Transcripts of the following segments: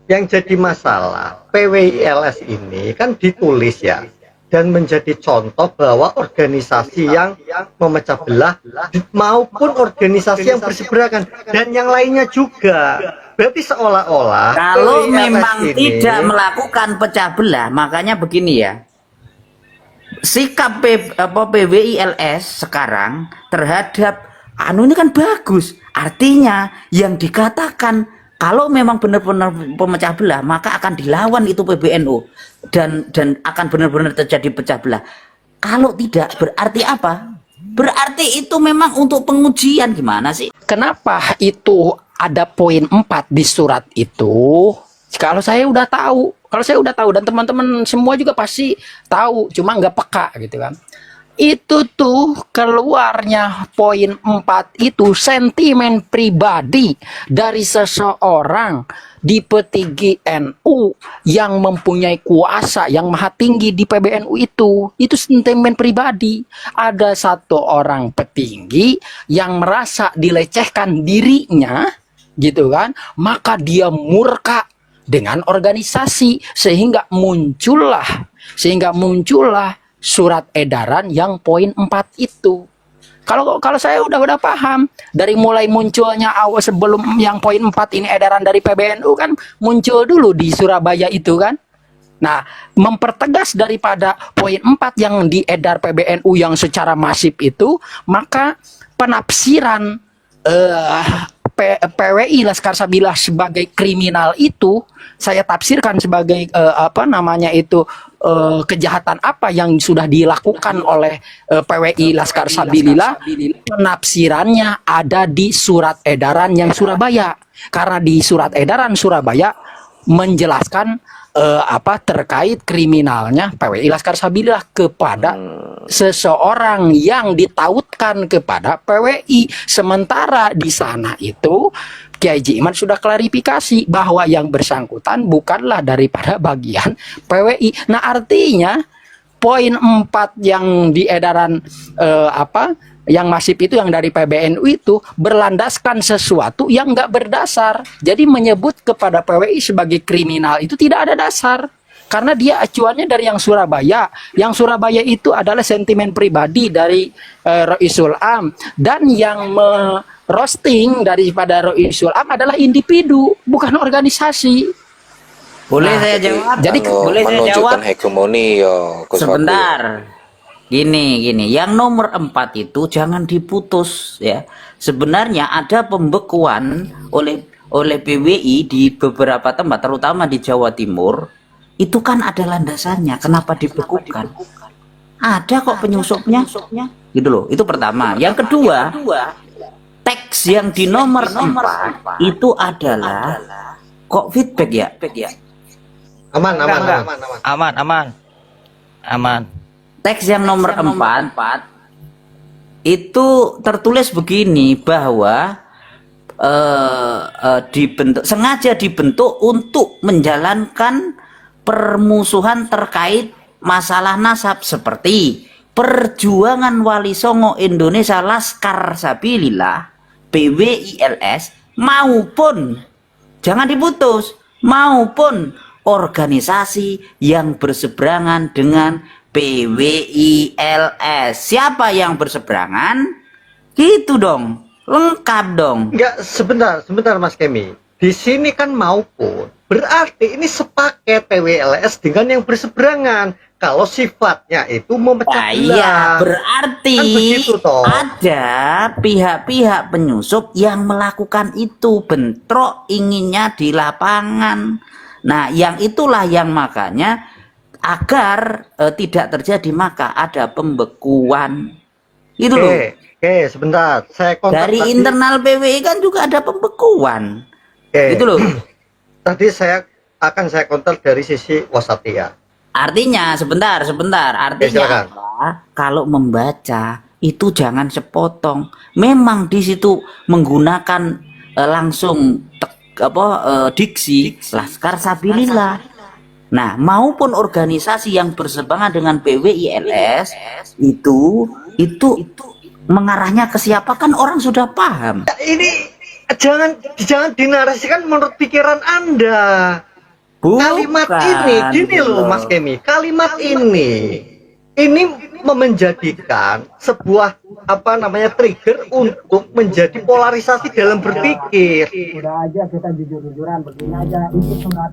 Yang jadi masalah PWILS ini kan ditulis ya, dan menjadi contoh bahwa organisasi yang memecah belah maupun organisasi yang berseberangan dan yang lainnya juga. Berarti seolah-olah Kalau PWILS memang ini tidak melakukan pecah belah, makanya begini ya. Sikap PWILS sekarang terhadap anu ini kan bagus. Artinya yang dikatakan kalau memang benar-benar pemecah belah, maka akan dilawan itu PBNU dan akan benar-benar terjadi pecah belah. Kalau tidak, berarti apa? Berarti itu memang untuk pengujian. Gimana sih? Kenapa itu ada poin 4 di surat itu? Kalau saya udah tahu dan teman-teman semua juga pasti tahu, cuma nggak peka gitu kan. Itu tuh keluarnya poin 4 itu sentimen pribadi dari seseorang di petinggi NU yang mempunyai kuasa yang maha tinggi di PBNU itu sentimen pribadi. Ada satu orang petinggi yang merasa dilecehkan dirinya gitu kan, maka dia murka dengan organisasi sehingga muncullah surat edaran yang poin 4 itu. Kalau saya udah paham dari mulai munculnya awal sebelum yang poin 4 ini edaran dari PBNU kan muncul dulu di Surabaya itu kan. Nah, mempertegas daripada poin 4 yang diedar PBNU yang secara masif itu, maka penafsiran PWI Laskar Sabila sebagai kriminal itu saya tafsirkan sebagai kejahatan apa yang sudah dilakukan oleh PWI Laskar Sabilillah. Penafsirannya ada di surat edaran yang Surabaya, karena di surat edaran Surabaya menjelaskan terkait kriminalnya PWI Laskar Sabilillah kepada seseorang yang ditautkan kepada PWI. Sementara di sana itu Kiai Haji Iman sudah klarifikasi bahwa yang bersangkutan bukanlah daripada bagian PWI. Nah, artinya poin 4 yang di edaran yang masif itu yang dari PBNU itu berlandaskan sesuatu yang nggak berdasar. Jadi menyebut kepada PWI sebagai kriminal itu tidak ada dasar. Karena dia acuannya dari yang Surabaya. Yang Surabaya itu adalah sentimen pribadi dari Roisul Am. Dan yang merosting daripada Roisul Am adalah individu, bukan organisasi. Boleh saya jawab? Jadi boleh saya jawab? Menunjukkan hegemoni ya, Sebentar. Gini, yang nomor 4 itu jangan diputus ya. Sebenarnya ada pembekuan oleh PWI di beberapa tempat, terutama di Jawa Timur. Itu kan ada landasannya. Kenapa dibekukan? Ada kok penyusupnya. Gitu loh. Itu pertama. Yang kedua, teks yang di nomor 4 itu adalah kok feedback ya? Aman. Teks yang nomor 4 itu tertulis begini bahwa sengaja dibentuk untuk menjalankan permusuhan terkait masalah nasab seperti Perjuangan Wali Songo Indonesia Laskar Sabilillah PWILS maupun, jangan diputus, maupun organisasi yang berseberangan dengan PWILS. Siapa yang berseberangan? Gitu dong, lengkap dong. enggak, sebentar Mas Kemi. Di sini kan maupun berarti ini sepaket PWLS dengan yang berseberangan. Kalau sifatnya itu memecah belah. Iya, berarti kan begitu, toh. ada pihak-pihak penyusup yang melakukan itu, bentrok inginnya di lapangan. Nah, yang itulah yang makanya agar tidak terjadi maka ada pembekuan. Itu loh. Oke, sebentar. Saya kontak Dari internal PWI kan juga ada pembekuan. Gitu loh. Tadi saya kontak dari sisi Wasatiyah. Artinya sebentar. Artinya apa? Kalau membaca itu jangan sepotong. Memang di situ menggunakan langsung diksi Laskar Sabilillah. Nah, maupun organisasi yang berseberangan dengan PWILS itu mengarahnya ke siapa kan orang sudah paham. Ini jangan dinarasikan menurut pikiran Anda. kalimat ini gini loh Mas Kemi, kalimat ini menjadikan sebuah trigger untuk menjadi polarisasi dalam berpikir. Udah aja kita jujur-jujuran begini aja itu surat.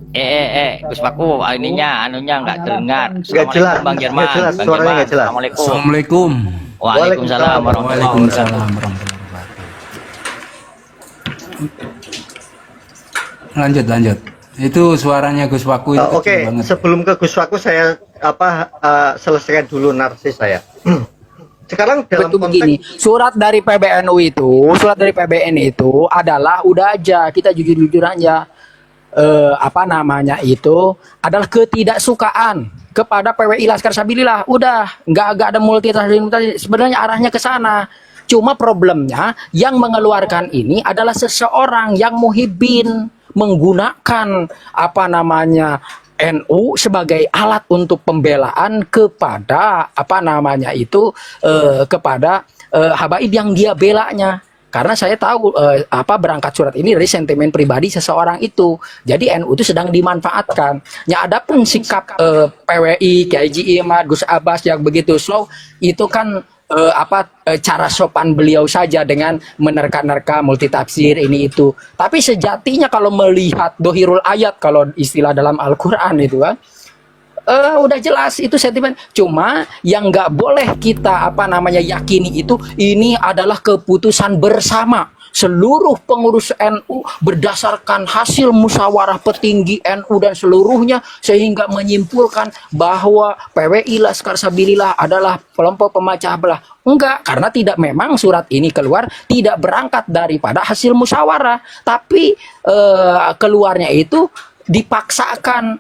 Gus Paku, anunya nggak dengar. Nggak jelas, Bang Jerman. nggak jelas, Bang suaranya Jerman. nggak jelas. Assalamualaikum. Waalaikumsalam warahmatullahi wabarakatuh. Lanjut. Itu suaranya Gus Paku itu Oke, kecil banget. sebelum ke Gus Paku saya selesaikan dulu narasi saya. Sekarang dalam Betul konteks begini, surat dari PBN itu adalah udah aja kita jujur-jujur aja itu adalah ketidaksukaan kepada PWI Laskar Sabilillah. Udah, nggak ada multitafsir, sebenarnya arahnya ke sana. Cuma problemnya yang mengeluarkan ini adalah seseorang yang muhibin menggunakan NU sebagai alat untuk pembelaan kepada kepada habaib yang dia belanya. Karena saya tahu berangkat surat ini dari sentimen pribadi seseorang itu. Jadi NU itu sedang dimanfaatkan. Ya adapun sikap PWI, KJ Imad, Gus Abbas yang begitu slow itu kan cara sopan beliau saja dengan menerka-nerka multitafsir ini itu. Tapi sejatinya kalau melihat dohirul ayat, kalau istilah dalam Al-Quran itu kan, udah jelas itu sentimen. Cuma yang nggak boleh kita yakini itu ini adalah keputusan bersama seluruh pengurus NU berdasarkan hasil musyawarah petinggi NU dan seluruhnya, sehingga menyimpulkan bahwa PWI Laskar Sabilillah adalah kelompok pemecah belah. Enggak, karena memang surat ini keluar tidak berangkat daripada hasil musyawarah, tapi keluarnya itu dipaksakan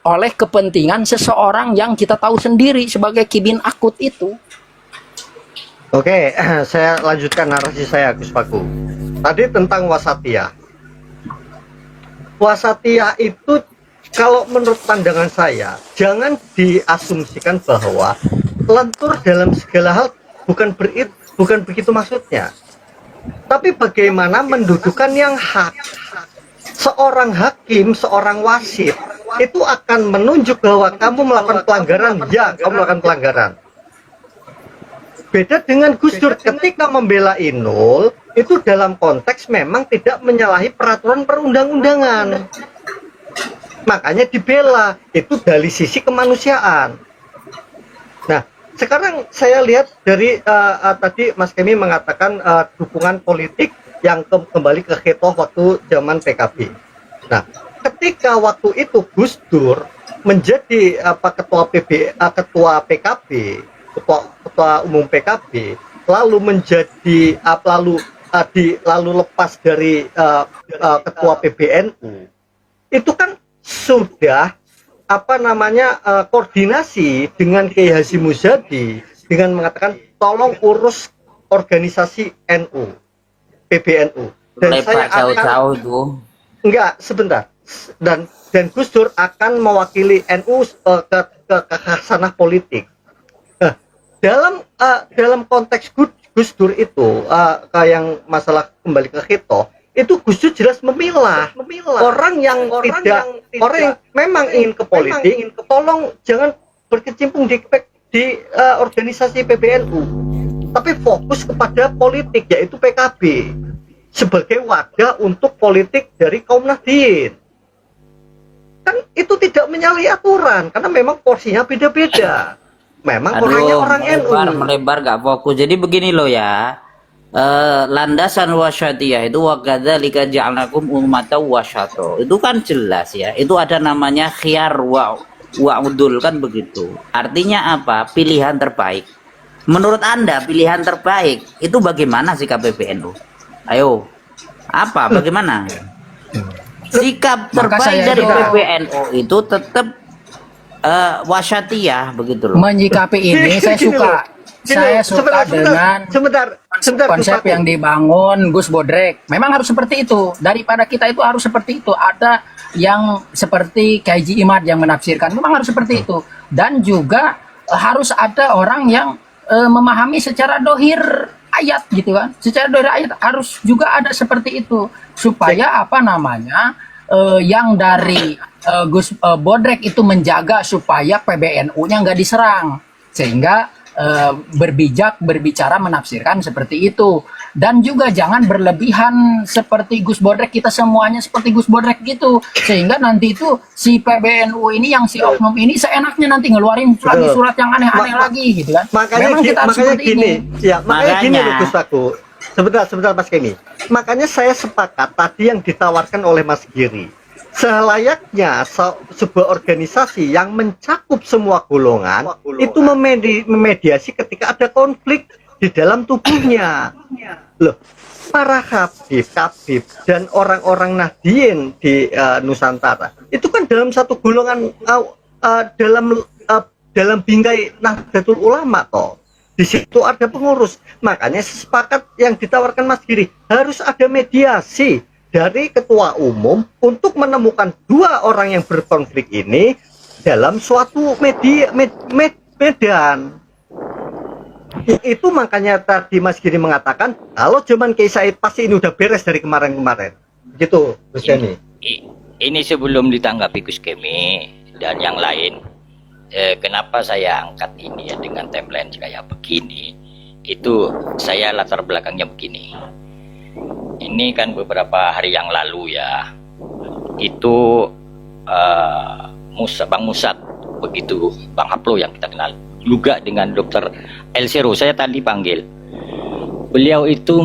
oleh kepentingan seseorang yang kita tahu sendiri sebagai kibin akut itu. Oke, saya lanjutkan narasi saya, Gus Paku. Tadi tentang wasatiyah. Wasatiyah itu kalau menurut pandangan saya, jangan diasumsikan bahwa lentur dalam segala hal bukan begitu maksudnya. Tapi bagaimana mendudukan yang hak. Seorang hakim, seorang wasit itu akan menunjuk bahwa kamu melakukan pelanggaran, ya kamu melakukan pelanggaran. Beda dengan Gus Dur ketika membela Inul, itu dalam konteks memang tidak menyalahi peraturan perundang-undangan. Makanya dibela, itu dari sisi kemanusiaan. Nah, sekarang saya lihat dari tadi Mas Kemi mengatakan dukungan politik yang kembali ke khitoh waktu zaman PKB. Nah, ketika waktu itu Gus Dur menjadi ketua PKB, ketua umum PKB, lalu menjadi lalu lepas dari ketua PBNU, itu kan sudah koordinasi dengan Kiai Hasyim Muzadi dengan mengatakan tolong urus organisasi NU, PBNU, dan saya jauh-jauh tuh. Enggak, sebentar. Dan Gus Dur akan mewakili NU ke sanah politik. Dalam konteks Gus Dur itu yang masalah kembali ke khitoh, itu Gus Dur jelas memilah orang yang memang ingin ke politik, tolong jangan berkecimpung di organisasi PBNU, tapi fokus kepada politik, yaitu PKB sebagai wadah untuk politik dari kaum Nahdien. Kan itu tidak menyalahi aturan karena memang porsinya beda-beda. Memang orangnya orang NU. Melebar gak fokus. Jadi begini loh ya. Landasan wasyatiyah itu wakadzalika ja'alnakum ummatan wasata. Itu kan jelas ya. Itu ada namanya khiyar wa'udul kan begitu. Artinya apa? Pilihan terbaik. Menurut Anda pilihan terbaik itu bagaimana sikap PBNU? Ayo. Apa? Bagaimana? Sikap terbaik dari PBNU itu tetap wasyatiyah begitu loh. Menyikapi ini saya suka dengan konsep yang dibangun Gus Bodrek. Memang harus seperti itu. Daripada kita itu harus seperti itu. Ada yang seperti KJ Imad yang menafsirkan. Memang harus seperti itu. Dan juga harus ada orang yang memahami secara dohir ayat gitu kan. Secara dohir ayat harus juga ada seperti itu. Supaya yang dari Gus Bodrek itu menjaga supaya PBNU-nya nggak diserang, sehingga berbijak berbicara menafsirkan seperti itu. Dan juga jangan berlebihan seperti Gus Bodrek, kita semuanya seperti Gus Bodrek gitu, sehingga nanti itu si PBNU ini yang si oknum ini seenaknya nanti ngeluarin lagi surat yang aneh-aneh lagi gitu kan. Makanya Memang kita harus makanya seperti gini, ini. ya makanya gini Makanya. loh Gus Aku. Sebentar Mas Kemi. Makanya saya sepakat tadi yang ditawarkan oleh Mas Giri. Selayaknya sebuah organisasi yang mencakup semua golongan itu memediasi ketika ada konflik di dalam tubuhnya. Loh, para kabib dan orang-orang Nahdien di Nusantara itu kan dalam satu golongan dalam bingkai Nahdlatul Ulama toh. Di situ ada pengurus. Makanya sepakat yang ditawarkan Mas Giri, harus ada mediasi dari ketua umum untuk menemukan dua orang yang berkonflik ini dalam suatu medan. Itu makanya tadi Mas Giri mengatakan kalau zaman Kiai Said pasti ini udah beres dari kemarin-kemarin. Gitu, Gus Kemi. Ini sebelum ditanggapi Gus Kemi dan yang lain, kenapa saya angkat ini ya dengan timeline kayak begini? Itu saya latar belakangnya begini. Ini kan beberapa hari yang lalu ya, itu Bang Musad, begitu Bang Haplo yang kita kenal, juga dengan Dr. Elsero, saya tadi panggil. Beliau itu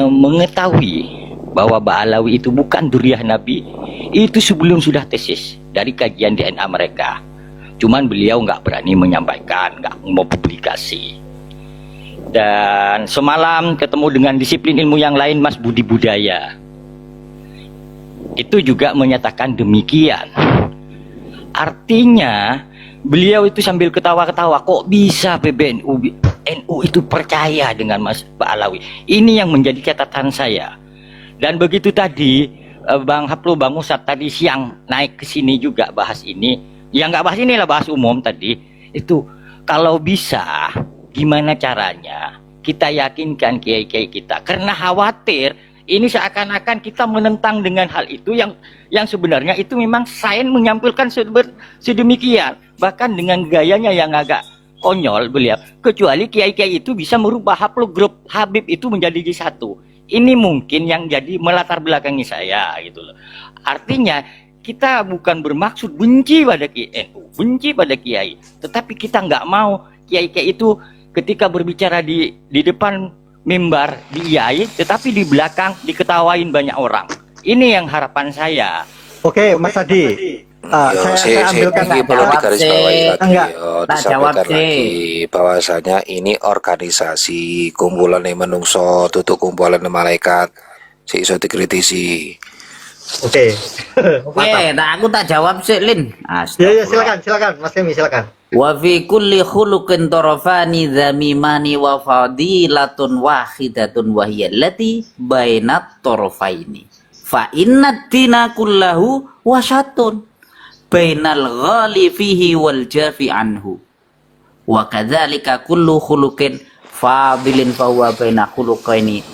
mengetahui bahwa Ba'alawi itu bukan duriah Nabi, itu sebelum sudah tesis dari kajian DNA mereka. Cuman beliau nggak berani menyampaikan, nggak mau publikasi. Dan semalam ketemu dengan disiplin ilmu yang lain, Mas Budi Budaya, itu juga menyatakan demikian. Artinya beliau itu sambil ketawa-ketawa, kok bisa PBNU NU itu percaya dengan Mas Ba'alawi. Ini yang menjadi catatan saya. Dan begitu tadi Bang Haplo, Bang Musad tadi siang naik ke sini juga bahas ini. Ya nggak bahas inilah, bahas umum tadi. Itu kalau bisa gimana caranya kita yakinkan kiai-kiai kita, karena khawatir ini seakan-akan kita menentang dengan hal itu yang sebenarnya itu memang sains menyampilkan sedemikian, bahkan dengan gayanya yang agak konyol beliau, kecuali kiai-kiai itu bisa merubah Haplo grup Habib itu menjadi satu. Ini mungkin yang jadi melatar belakangi saya gitu loh. Artinya kita bukan bermaksud benci pada NU, benci pada kiai, tetapi kita nggak mau kiai-kiai itu ketika berbicara di depan mimbar di IAI, tetapi di belakang diketawain banyak orang. Ini yang harapan saya. Oke, Mas Adi. Saya ambilkan ini perlu digarisbawahi lagi, enggak. disampaikan lagi bahwasanya ini organisasi kumpulan menungso, tutup kumpulan malaikat, si iso dikritisi. Oke. Oke, nah aku tak jawab sih, Lin. Ya, silakan Mas Kemi, silakan. Wa fi kulli khuluqin tarafani dzamimani wa fadilatun wahidatun wa hiya allati bainat tarafaini. Fa inna dina kullahu wasatun bainal ghali fihi wal jafi anhu. Wa kadzalika kullu khuluqin fadilin fa huwa baina khuluqaini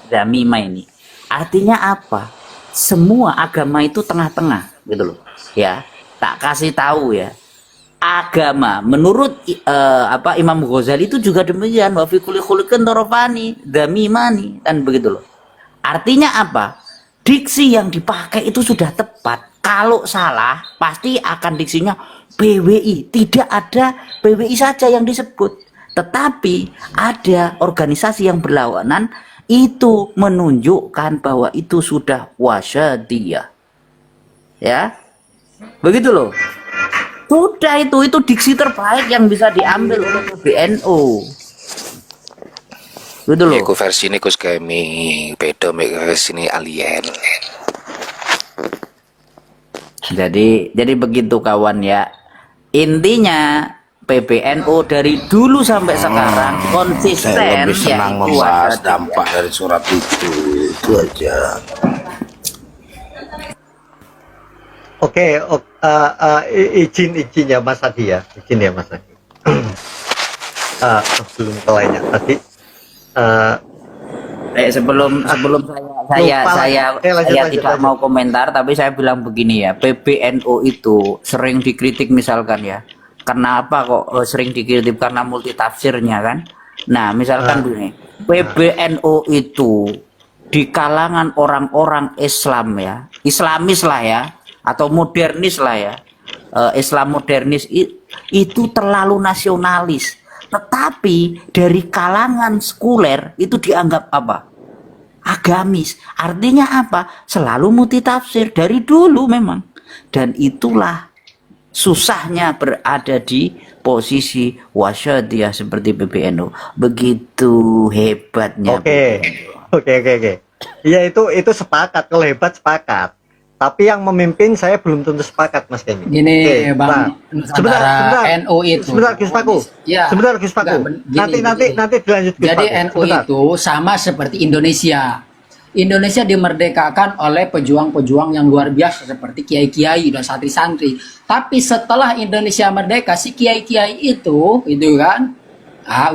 dzamimaini. Artinya apa? Semua agama itu tengah-tengah gitu loh. Ya, tak kasih tahu ya. Agama menurut Imam Ghazali itu juga demikian, wa fi kulli khuluqin tarafani dzamimani, dan begitu loh. Artinya apa? Diksi yang dipakai itu sudah tepat. Kalau salah pasti akan diksinya PWI. Tidak ada PWI saja yang disebut, tetapi ada organisasi yang berlawanan, itu menunjukkan bahwa itu sudah wasyadiyah. Ya, begitu loh. Sudah, itu diksi terbaik yang bisa diambil oleh PBNU. Gitu loh. Iku versi ini Gus Kemi, beda versi ini alien. Jadi begitu kawan ya. Intinya PBNU dari dulu sampai sekarang konsisten. Saya lebih senang yaitu membahas wasyadiyah. dampak dari surat itu aja. Oke, izin ya Mas Adi ya, izin ya Mas Adi. Sebelum ke lainnya tadi, sebelum sebelum Lupa lagi. saya Lanjut, tidak lanjut. mau komentar, tapi saya bilang begini ya, PBNU itu sering dikritik misalkan ya. Kenapa kok sering dikritik? Karena multitafsirnya kan. Nah, misalkan begini, PBNU itu di kalangan orang-orang Islam ya, Islamis lah ya, atau modernis lah ya, Islam modernis itu terlalu nasionalis. Tetapi dari kalangan sekuler itu dianggap apa? Agamis. Artinya apa? Selalu multitafsir dari dulu memang. Dan itulah susahnya berada di posisi wasyadiyah seperti PBNU. Begitu hebatnya. Oke. Iya itu sepakat, kalau hebat sepakat. Tapi yang memimpin saya belum tentu sepakat, Mas Kenny. Gini, Oke, Bang, sebentar. NU itu. Sebentar, Gus Paku. Ya. Sebentar, Gus Paku. Gini, Nanti dilanjut, Gus Jadi Paku. NU Sebentar. itu sama seperti Indonesia. Indonesia dimerdekakan oleh pejuang-pejuang yang luar biasa seperti kiai-kiai dan santri-santri. Tapi setelah Indonesia merdeka, si kiai-kiai itu kan,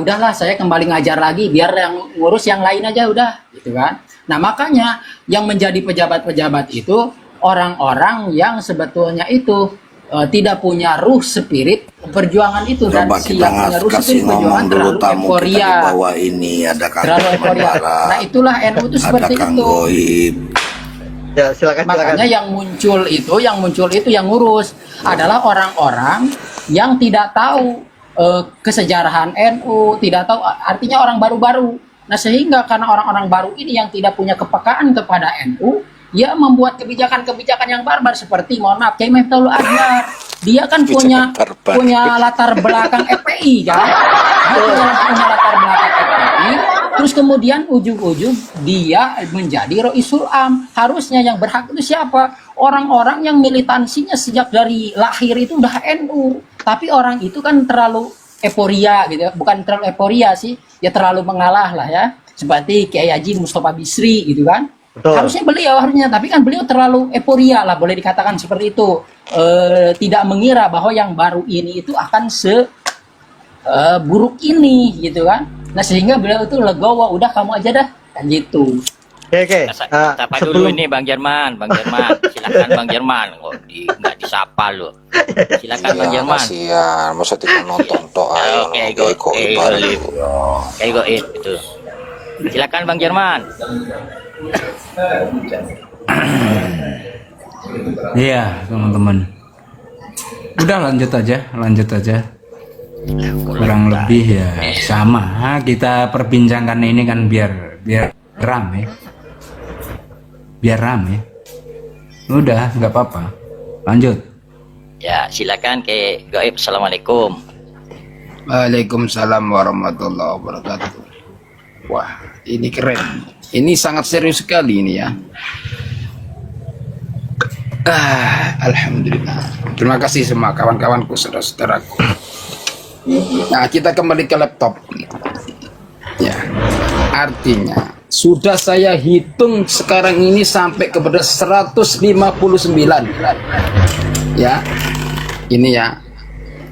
udahlah saya kembali ngajar lagi, biar yang ngurus yang lain aja udah, gitu kan. Nah makanya yang menjadi pejabat-pejabat itu orang-orang yang sebetulnya itu tidak punya ruh spirit perjuangan itu, dan Coba si kita yang punya ruh kasih spirit perjuangan ngomong dulu terlalu tamu kita di euforia. bawah ini ada Kang Terlalu euforia. Barat, Nah itulah NU itu ada seperti Kang itu. Goib. Ya, silakan. Makanya yang muncul itu yang ngurus adalah orang-orang yang tidak tahu kesejarahan NU, tidak tahu artinya orang baru-baru. Nah sehingga karena orang-orang baru ini yang tidak punya kepekaan kepada NU, ya membuat kebijakan-kebijakan yang barbar seperti, mohon maaf, Kiai Miftahul Azhar. Dia kan punya latar belakang FPI kan. Dia punya latar belakang FPI. Terus kemudian ujung-ujung dia menjadi Roisul Am. Harusnya yang berhak itu siapa? Orang-orang yang militansinya sejak dari lahir itu udah NU. Tapi orang itu kan terlalu euforia gitu ya. Bukan terlalu euforia sih, ya terlalu mengalah lah ya. Seperti Kiai Haji Mustafa Bisri gitu kan. Betul. Harusnya, tapi kan beliau terlalu euforia lah, boleh dikatakan seperti itu. Tidak mengira bahwa yang baru ini itu akan buruk ini gitu kan. Nah sehingga beliau itu legowo, udah kamu aja dah kan gitu. Oke. Sapa dulu ini Bang Jerman, silakan Bang Jerman. Kok nggak disapa lo? Silakan Bang Jerman. Kasihan, masa tidak nonton toh ayo. Oke, Kayak Goib itu. Silakan Bang Jerman. Iya, teman-teman. Udah lanjut aja. Kurang lebih ya sama. Kita perbincangkan ini kan biar rame. Udah, nggak apa-apa. Lanjut. Ya, silakan ke Goib. Assalamualaikum. Waalaikumsalam warahmatullahi wabarakatuh. Wah, ini keren. Ini sangat serius sekali ini ya. Alhamdulillah. Terima kasih semua kawan-kawanku, saudara-saudaraku. Nah, kita kembali ke laptop. Ya, artinya sudah saya hitung sekarang ini sampai kepada 159. Ya, ini ya.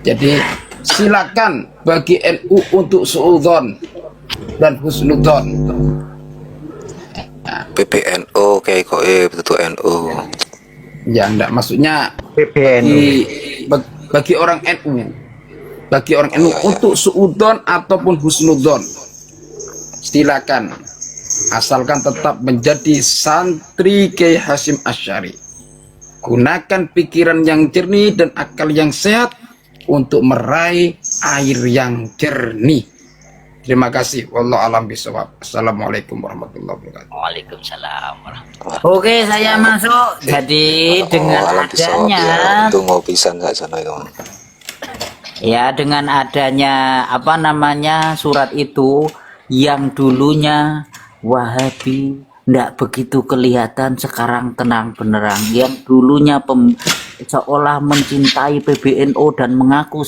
Jadi silakan bagi NU untuk suudzon dan husnudzon. PBNU kayak Goib itu NU. Ya enggak, maksudnya PBNU. bagi orang NU, untuk suudzon ataupun husnudzon silakan, asalkan tetap menjadi santri Kiai Hasyim Asy'ari. Gunakan pikiran yang jernih dan akal yang sehat untuk meraih air yang jernih. Terima kasih. Wallahu a'lam bishawab. Assalamualaikum warahmatullahi wabarakatuh. Waalaikumsalam. Oke, saya masuk. Jadi dengan adanya itu ngopisan saja itu. ya dengan adanya surat itu yang dulunya Wahabi ndak begitu kelihatan, sekarang tenang benerang. Yang dulunya seolah mencintai PBNU dan mengaku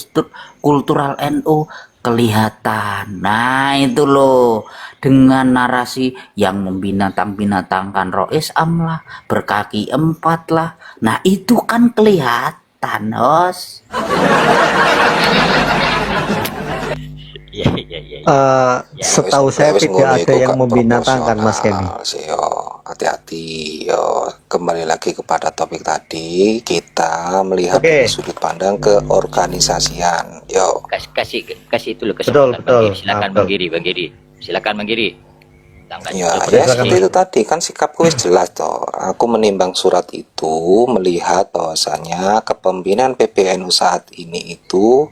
kultural NU kelihatan. Nah itu loh, dengan narasi yang membinatang-binatangkan Rois Am lah, berkaki 4 lah. Nah itu kan kelihatan, Os. Iya. Setahu saya tidak ada yang membinatangan Mas Kemi. Yo, hati-hati. Yo, kembali lagi kepada topik tadi, kita melihat dari sudut pandang keorganisasian. Yo, kasih itu loh Betul, kesempatan. betul. Bang Giri. Silakan Betul. Bang Giri, Bang Giri. Silakan Bang Giri. ya, seperti itu tadi kan sikapku wis jelas toh. Aku menimbang surat itu melihat bahwasanya kepemimpinan PBNU saat ini itu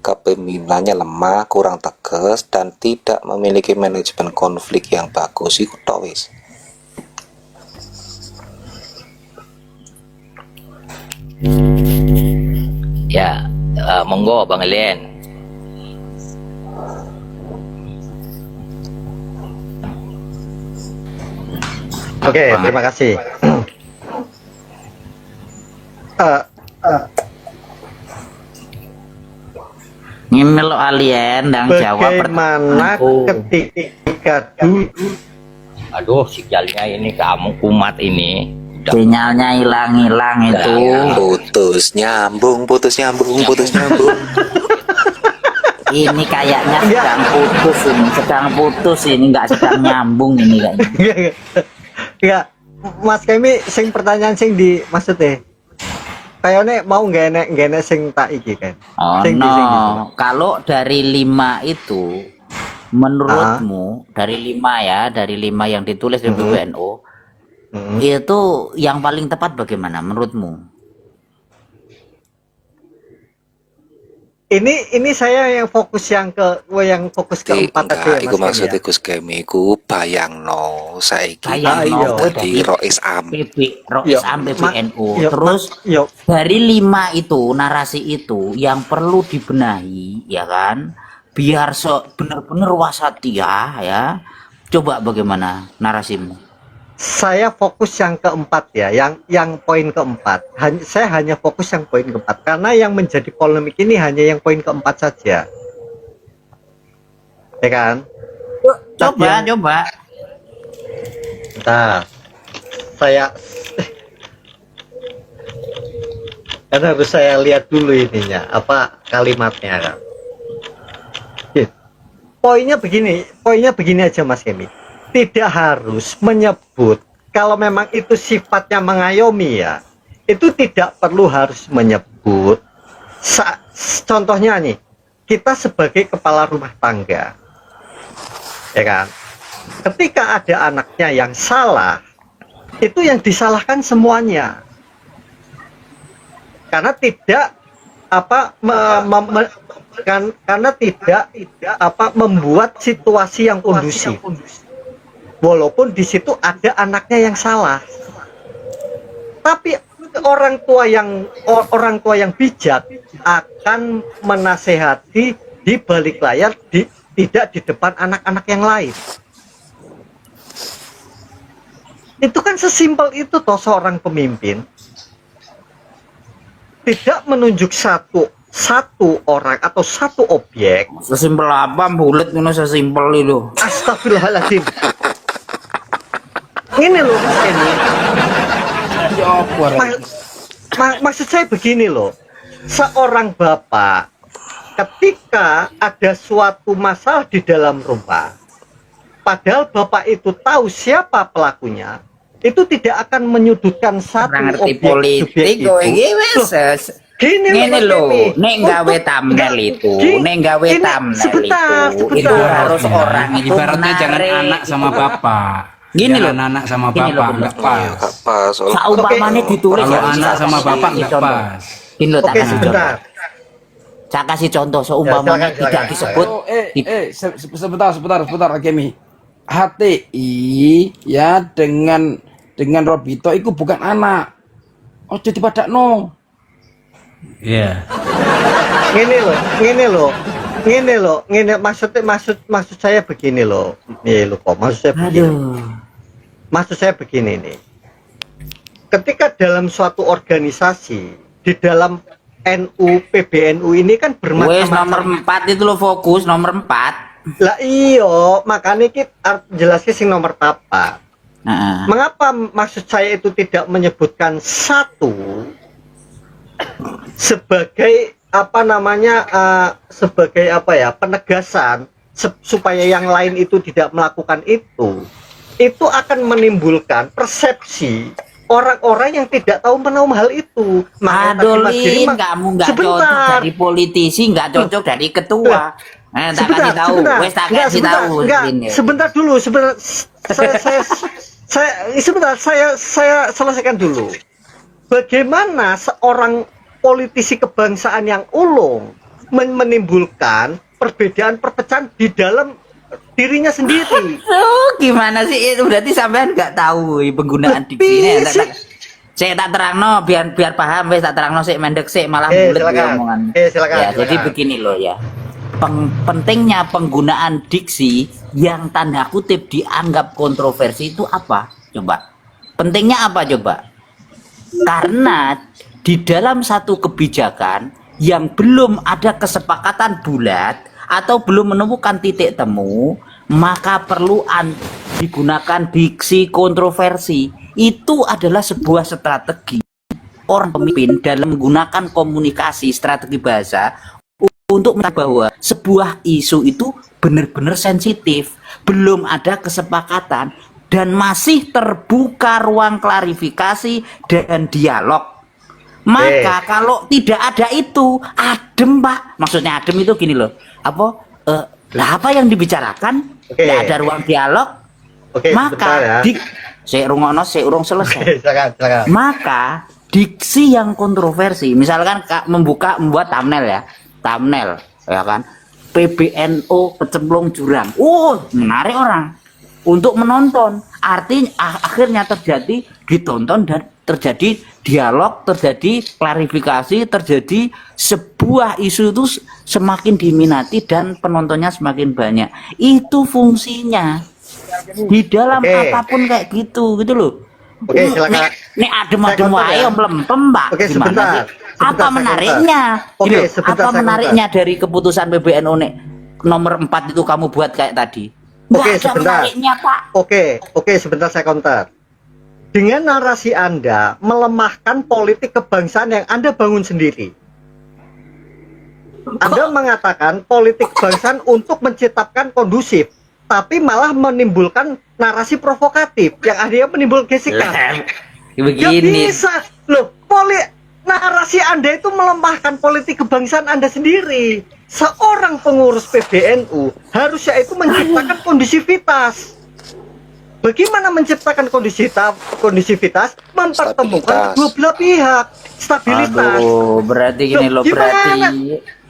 kepemimpinannya lemah, kurang tegas dan tidak memiliki manajemen konflik yang bagus. Iku tok wis. Ya, monggo Bang Elian. Oke, terima kasih. Ini lo alien dan jawab Bagaimana ketika dulu Aduh, sinyalnya ini kamu kumat ini. sinyalnya hilang-hilang itu. Putus nyambung, putus nyambung, putus nyambung. Ini kayaknya sedang putus ini, nggak sedang nyambung ini kayaknya. Enggak, Mas Kemi sing pertanyaan sing di maksudnya kayaknya mau nggak enek sing tak iki kan. Oh Sing di no, sing gitu. kalau dari 5 itu menurutmu dari 5 yang ditulis di PBNU itu yang paling tepat bagaimana menurutmu? Ini saya yang fokus keempat tadi ya, Iku Mas maksudnya Kemi. Gus Kemi iku bayangno saiki Bayangno, dadi Rois Am. Rois Am PBNU. Yo, Terus yo, dari 5 itu narasi itu yang perlu dibenahi ya kan, biar benar-benar wasatiyah ya. Coba bagaimana narasimu? saya fokus yang keempat ya, yang poin keempat. Saya hanya fokus yang poin keempat karena yang menjadi polemik ini hanya yang poin keempat saja, ya kan? Coba. Nah, saya kan harus saya lihat dulu ininya, apa kalimatnya kan. Poinnya begini aja Mas Kemi. Tidak harus menyebut kalau memang itu sifatnya mengayomi ya. Itu tidak perlu harus menyebut. Contohnya nih, kita sebagai kepala rumah tangga, ya kan? Ketika ada anaknya yang salah, itu yang disalahkan semuanya. Karena tidak karena tidak membuat situasi yang kondusif. Walaupun di situ ada anaknya yang salah, tapi orang tua yang bijak akan menasehati di balik layar, tidak di depan anak-anak yang lain. Itu kan sesimpel itu toh seorang pemimpin. Tidak menunjuk satu orang atau satu objek. Sesimpel apa bulat ngono sesimpel itu. Astagfirullahaladzim. Ini loh Mas Kenny. Maksud saya begini loh. Seorang bapak ketika ada suatu masalah di dalam rumah, padahal bapak itu tahu siapa pelakunya, itu tidak akan menyudutkan satu objek subjek itu. Gini loh, neng gawe thumbnail itu, itu harus orang itu Ibaratnya jangan menarik. anak sama bapak. Gini Jangan loh. anak sama Gini loh, bapak bener. nggak pas. Gak pas. Saumpamanya ditulis Kalau ya, anak saya sama kasih bapak nggak contoh. pas. Gini loh, tak Oke, kasih sebentar. contoh. Saya kasih contoh seumpamanya silakan, tidak silakan. disebut. Sebentar Kemi. HTI ya dengan Robito itu bukan anak. Oh jadi pada no. Iya. Gini loh, maksud saya begini loh. Nih loh kok, maksud saya begini nih. Ketika dalam suatu organisasi, di dalam NU, PBNU ini kan Wes nomor bermacam-macam. 4 itu lo fokus nomor 4. Lah iyo, makanya kita jelasnya sing nomor apa. Nah, Mengapa maksud saya itu tidak menyebutkan satu sebagai sebagai penegasan supaya yang lain itu tidak melakukan itu akan menimbulkan persepsi orang-orang yang tidak tahu menahu hal itu. Makanya tadi Mas Giri, Adolin, kamu nggak cocok sebentar. dari politisi, nggak cocok dari ketua. Tak kasih tahu, wes tak kasih tahu. Ini. Sebentar dulu, saya selesaikan dulu. Bagaimana seorang politisi kebangsaan yang ulung menimbulkan perbedaan perpecahan di dalam dirinya sendiri? Gimana sih itu? Berarti sampean nggak tahu penggunaan diksi ini. Saya tak terangno biar paham, wes tak terangno sik mendek sik malah bulet omongan. Silakan. Ya, jadi begini loh ya. Pentingnya penggunaan diksi yang tanda kutip dianggap kontroversi itu apa? Coba. Pentingnya apa coba? Karena di dalam satu kebijakan yang belum ada kesepakatan bulat atau belum menemukan titik temu, maka perlu digunakan diksi kontroversi. Itu adalah sebuah strategi orang pemimpin dalam menggunakan komunikasi strategi bahasa untuk mengatakan bahwa sebuah isu itu benar-benar sensitif, belum ada kesepakatan dan masih terbuka ruang klarifikasi dan dialog. Maka kalau tidak ada itu, adem Pak. Maksudnya adem itu gini loh. Apa yang dibicarakan? Tidak ada ruang dialog. Maka saya urung selesai. Silakan. Maka diksi yang kontroversi, misalkan membuat thumbnail ya kan, PBNU kecemplung jurang, menarik orang untuk menonton, artinya akhirnya terjadi ditonton dan terjadi dialog, terjadi klarifikasi, terjadi sebuah isu itu semakin diminati dan penontonnya semakin banyak. Itu fungsinya di dalam apapun kayak gitu loh. Silakan. Nek adem-adem wae mlempem, Pak. Sebentar. Apa menariknya? Apa menariknya dari keputusan PBNU nek nomor 4 itu kamu buat kayak tadi? Sebentar. Menariknya, Pak. Sebentar saya counter. Dengan narasi Anda melemahkan politik kebangsaan yang Anda bangun sendiri. Anda mengatakan politik kebangsaan untuk menciptakan kondusif, tapi malah menimbulkan narasi provokatif yang akhirnya menimbulkan gesekan. Begini. Bisa loh, narasi Anda itu melemahkan politik kebangsaan Anda sendiri. Seorang pengurus PBNU harusnya itu menciptakan kondisivitas. Bagaimana menciptakan kondisivitas? Mempertemukan kedua belah pihak, stabilitas. Berarti gini loh, berarti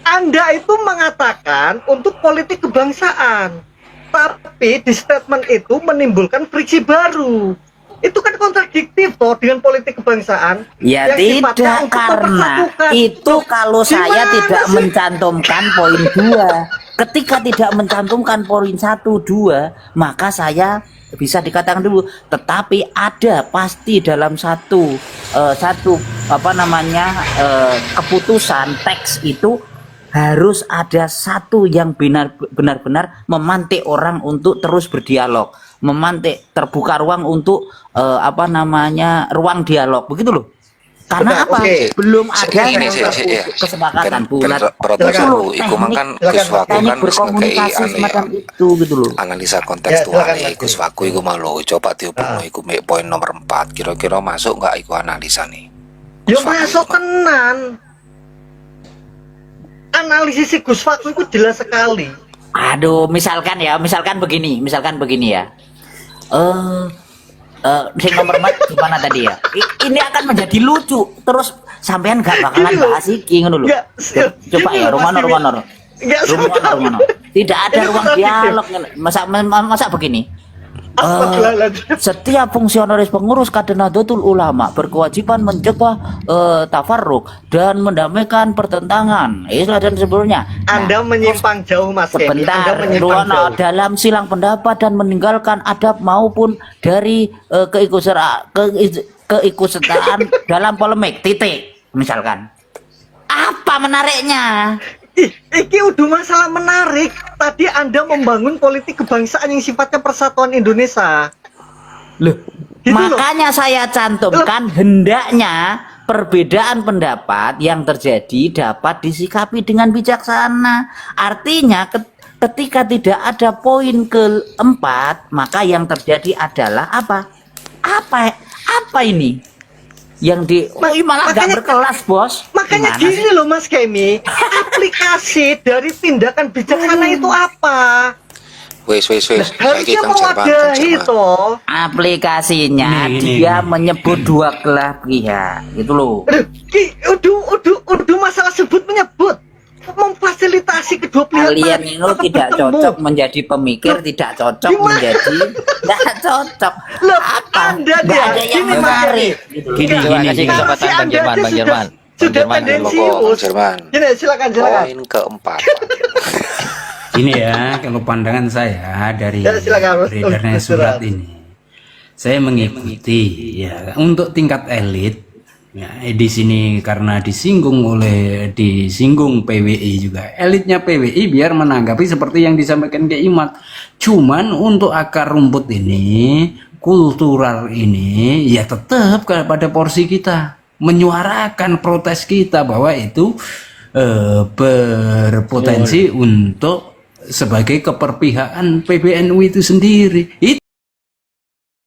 Anda itu mengatakan untuk politik kebangsaan, tapi di statement itu menimbulkan friksi baru. Itu kan kontradiktif toh dengan politik kebangsaan. Ya tidak, karena itu kalau saya tidak mencantumkan poin 2. Ketika tidak mencantumkan poin 1, 2, maka saya bisa dikatakan dulu, tetapi ada pasti dalam satu keputusan teks itu harus ada satu yang benar-benar memantik orang untuk terus berdialog, memantik terbuka ruang untuk ruang dialog, begitu loh. Karena apa? Belum ada kesepakatan bulat. Iku makan Guswaku kan berkomunikasi semacam itu gitu loh. Analisa kontekstual Guswaku iku malu coba dihubung iku poin nomor 4. Kira-kira masuk nggak iku analisa nih? Yo masuk tenan. Analisis Guswaku itu jelas sekali. Aduh, misalkan begini ya. Sing nomor 4 gimana tadi ya? Ini akan menjadi lucu. Terus sampean gak bakalan bahas iki ngono lho. Coba ya Romano. Tidak ada ruang dialog. Masa begini? Setiap fungsionaris pengurus kader Nahdlatul Ulama berkewajiban mencegah tafarruk dan mendamaikan pertentangan Islam dan sebelumnya. Anda menyimpang jauh, Mas Kenny. Sebentar, Ruwono, dalam silang pendapat dan meninggalkan adab maupun dari keikutsertaan dalam polemik, titik. Misalkan, apa menariknya? Iki udah masalah menarik. Tadi Anda membangun politik kebangsaan yang sifatnya persatuan Indonesia. Loh, gitu makanya saya cantumkan hendaknya perbedaan pendapat yang terjadi dapat disikapi dengan bijaksana. Artinya Ketika tidak ada poin keempat, maka yang terjadi adalah apa? Apa ini? Yang di malah nggak berkelas, Bos. Makanya Gimana gini loh Mas Kemi, aplikasi dari tindakan bijaksana itu apa? Wis. Harusnya mewadahi toh. aplikasinya Gini. dia menyebut dua belah pihak gitu loh. Aduh, udah masalah sebut menyebut, memfasilitasi kedua pihak Kalian tadi itu untuk tidak bertemu. cocok menjadi pemikir, tidak cocok Gimana? menjadi tidak cocok. Loh, Apa? Anda Nggak dia, ada yang gini, Mas menarik. Kemi. Gitu loh. Gini, Coba kasih gini. kesempatan Narasi Bang Anda Jerman, aja Bang Jerman. sudah Monggo, Bang tendensius. Jerman. Gini, silakan. Poin keempat. Ini ya, kalau pandangan saya dari Ya, silakan, Mas. beredarnya surat ini, saya mengikuti ya untuk tingkat elit. Ya, di sini karena disinggung PWI juga, elitnya PWI biar menanggapi seperti yang disampaikan Ki Imat. Cuman untuk akar rumput ini, kultural ini, ya tetap pada porsi kita menyuarakan protes kita bahwa itu berpotensi untuk sebagai keperpihakan PBNU itu sendiri. Itu